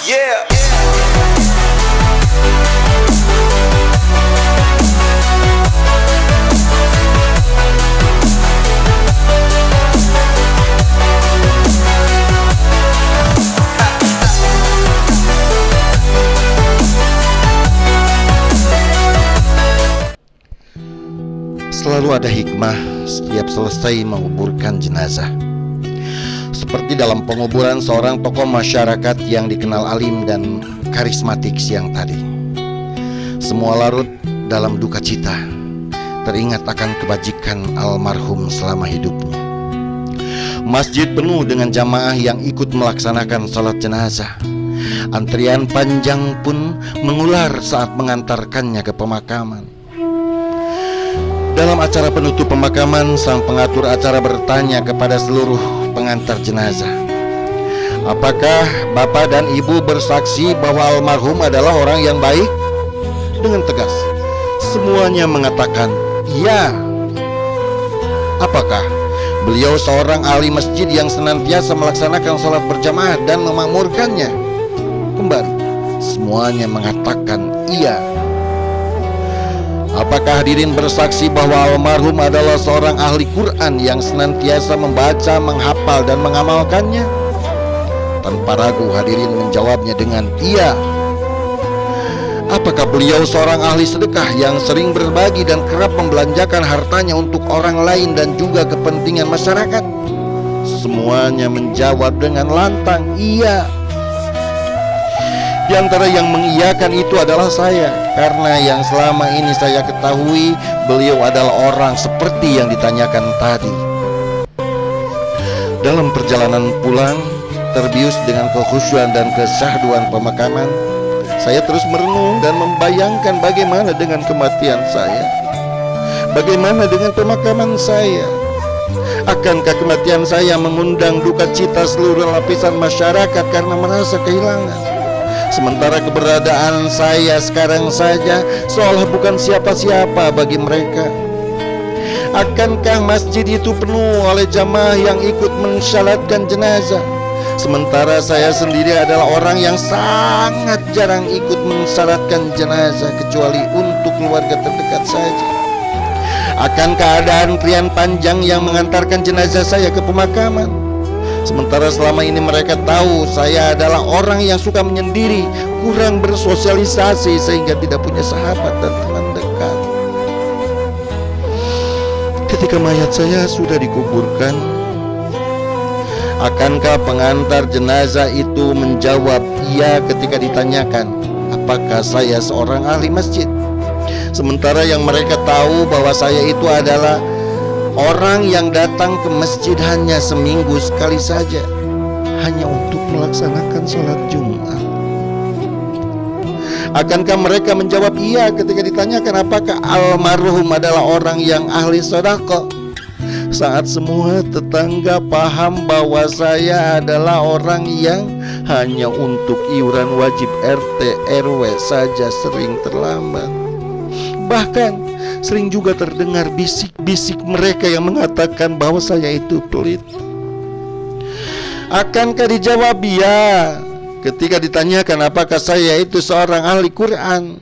Yeah. Selalu ada hikmah setiap selesai menguburkan jenazah. Seperti dalam penguburan seorang tokoh masyarakat yang dikenal alim dan karismatik siang tadi. Semua larut dalam duka cita, teringat akan kebajikan almarhum selama hidupnya. Masjid penuh dengan jamaah yang ikut melaksanakan salat jenazah. Antrian panjang pun mengular saat mengantarkannya ke pemakaman. Dalam acara penutup pemakaman, sang pengatur acara bertanya kepada seluruh pengantar jenazah, apakah bapak dan ibu bersaksi bahwa almarhum adalah orang yang baik? Dengan tegas, semuanya mengatakan iya. Apakah beliau seorang ahli masjid yang senantiasa melaksanakan sholat berjamaah dan memakmurkannya? Kembali, semuanya mengatakan iya. Apakah hadirin bersaksi bahwa almarhum adalah seorang ahli Quran yang senantiasa membaca, menghafal, dan mengamalkannya? Tanpa ragu hadirin menjawabnya dengan iya. Apakah beliau seorang ahli sedekah yang sering berbagi dan kerap membelanjakan hartanya untuk orang lain dan juga kepentingan masyarakat? Semuanya menjawab dengan lantang iya. Di antara yang mengiyakan itu adalah saya, karena yang selama ini saya ketahui beliau adalah orang seperti yang ditanyakan tadi. Dalam perjalanan pulang, terbius dengan kekhusyuan dan kesyahduan pemakaman, saya terus merenung dan membayangkan bagaimana dengan kematian saya, bagaimana dengan pemakaman saya. Akankah kematian saya mengundang duka cita seluruh lapisan masyarakat karena merasa kehilangan? Sementara keberadaan saya sekarang saja seolah bukan siapa-siapa bagi mereka. Akankah masjid itu penuh oleh jamaah yang ikut mensyalatkan jenazah, sementara saya sendiri adalah orang yang sangat jarang ikut mensyalatkan jenazah kecuali untuk keluarga terdekat saja? Akankah ada antrian panjang yang mengantarkan jenazah saya ke pemakaman, sementara selama ini mereka tahu saya adalah orang yang suka menyendiri, kurang bersosialisasi sehingga tidak punya sahabat dan teman dekat? Ketika mayat saya sudah dikuburkan, akankah pengantar jenazah itu menjawab iya ketika ditanyakan apakah saya seorang ahli masjid, sementara yang mereka tahu bahwa saya itu adalah orang yang datang ke masjid hanya seminggu sekali saja, hanya untuk melaksanakan sholat Jumat? Akankah mereka menjawab iya ketika ditanyakan apakah almarhum adalah orang yang ahli sedekah, saat semua tetangga paham bahwa saya adalah orang yang hanya untuk iuran wajib RT RW saja sering terlambat? Bahkan sering juga terdengar bisik-bisik mereka yang mengatakan bahwa saya itu pelit. Akankah dijawab ya ketika ditanyakan apakah saya itu seorang ahli Quran,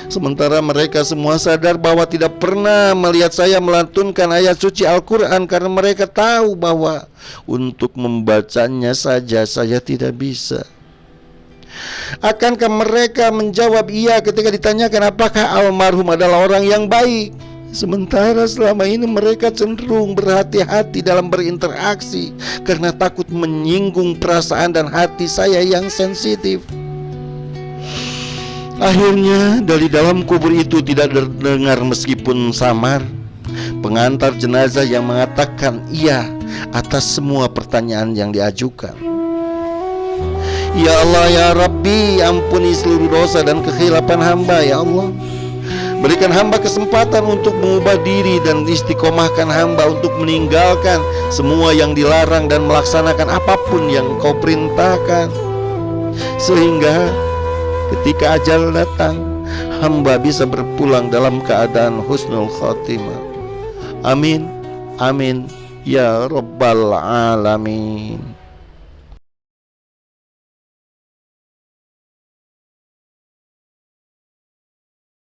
sementara mereka semua sadar bahwa tidak pernah melihat saya melantunkan ayat suci Al-Quran karena mereka tahu bahwa untuk membacanya saja saya tidak bisa? Akankah mereka menjawab iya ketika ditanyakan apakah almarhum adalah orang yang baik, sementara selama ini mereka cenderung berhati-hati dalam berinteraksi karena takut menyinggung perasaan dan hati saya yang sensitif? Akhirnya dari dalam kubur itu tidak terdengar meskipun samar pengantar jenazah yang mengatakan iya atas semua pertanyaan yang diajukan. Ya Allah, ya Rabbi, ampuni seluruh dosa dan kekhilapan hamba, ya Allah. Berikan hamba kesempatan untuk mengubah diri dan istiqomahkan hamba untuk meninggalkan semua yang dilarang dan melaksanakan apapun yang Kau perintahkan, sehingga ketika ajal datang hamba bisa berpulang dalam keadaan husnul khotimah. Amin, amin, ya Rabbal Alamin.